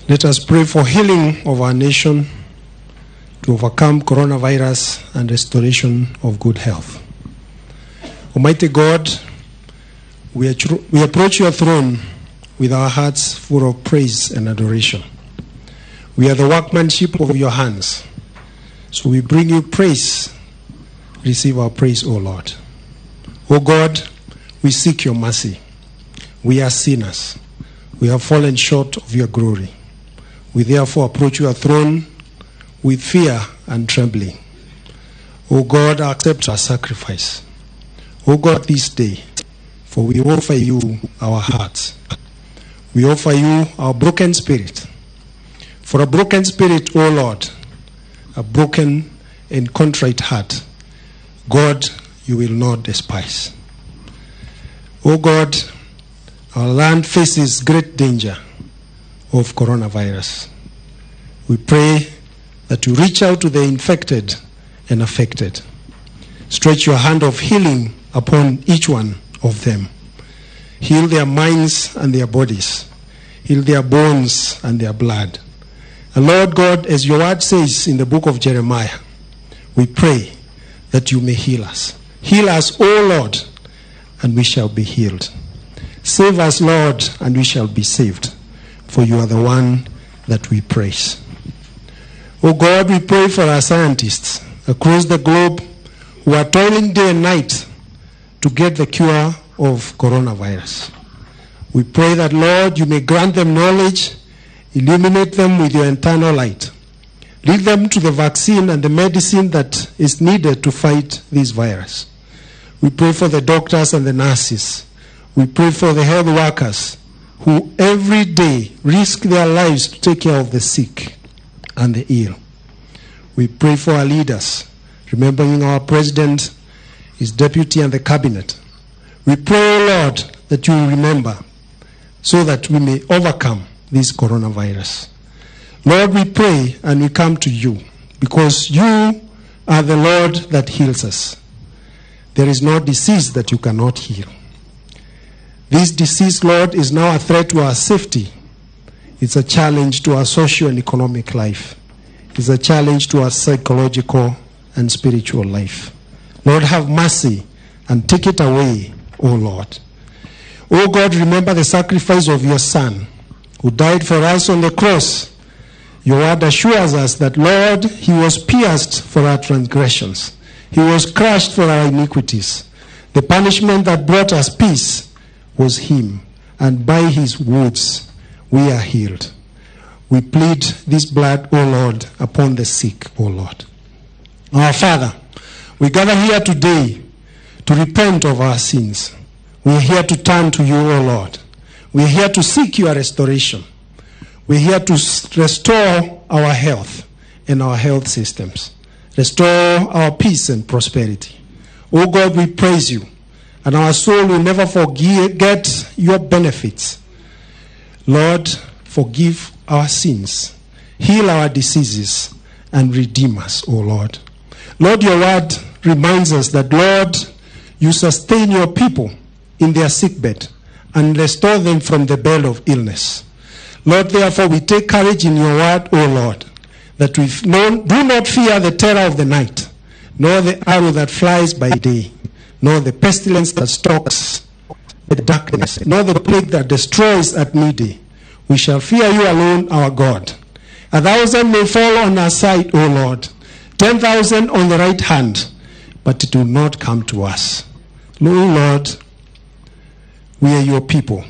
Let us pray for healing of our nation, to overcome coronavirus and restoration of good health. Almighty God, we approach your throne with our hearts full of praise and adoration. We are the workmanship of your hands. So we bring you praise. Receive our praise, O Lord. O God, we seek your mercy. We are sinners. We have fallen short of your glory. We therefore approach your throne with fear and trembling. O God, accept our sacrifice. O God, this day, for we offer you our hearts. We offer you our broken spirit. For a broken spirit, O Lord, a broken and contrite heart, God, you will not despise. O God, our land faces great danger of coronavirus. We pray that you reach out to the infected and affected. Stretch your hand of healing upon each one of them. Heal their minds and their bodies. Heal their bones and their blood. And Lord God, as your word says in the book of Jeremiah, we pray that you may heal us. Heal us, O Lord, and we shall be healed. Save us, Lord, and we shall be saved. For you are the one that we praise. O God, we pray for our scientists across the globe who are toiling day and night to get the cure of coronavirus. We pray that, Lord, you may grant them knowledge, illuminate them with your eternal light. Lead them to the vaccine and the medicine that is needed to fight this virus. We pray for the doctors and the nurses. We pray for the health workers who every day risk their lives to take care of the sick and the ill. We pray for our leaders, remembering our president, his deputy, and the cabinet. We pray, Lord, that you will remember so that we may overcome this coronavirus. Lord, we pray and we come to you because you are the Lord that heals us. There is no disease that you cannot heal. This disease, Lord, is now a threat to our safety. It's a challenge to our social and economic life. It's a challenge to our psychological and spiritual life. Lord, have mercy and take it away, O Lord. O God, remember the sacrifice of your Son, who died for us on the cross. Your word assures us that, Lord, he was pierced for our transgressions. He was crushed for our iniquities. The punishment that brought us peace was him, and by his wounds we are healed. We plead this blood, O Lord, upon the sick, O Lord. Our Father, we gather here today to repent of our sins. We are here to turn to you, O Lord. We are here to seek your restoration. We are here to restore our health and our health systems. Restore our peace and prosperity. O God, we praise you. And our soul will never forget your benefits. Lord, forgive our sins, heal our diseases, and redeem us, O Lord. Lord, your word reminds us that, Lord, you sustain your people in their sickbed and restore them from the bed of illness. Lord, therefore, we take courage in your word, O Lord, that we do not fear the terror of the night, nor the arrow that flies by day, nor the pestilence that stalks the darkness, nor the plague that destroys at midday. We shall fear you alone, our God. 1,000 may fall on our side, O Lord, 10,000 on the right hand, but it will not come to us. Lord, we are your people,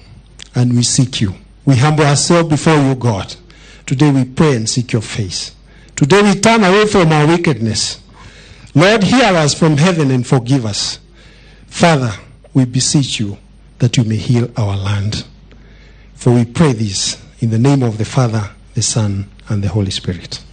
and we seek you. We humble ourselves before you, God. Today we pray and seek your face. Today we turn away from our wickedness. Lord, hear us from heaven and forgive us. Father, we beseech you that you may heal our land. For we pray this in the name of the Father, the Son, and the Holy Spirit.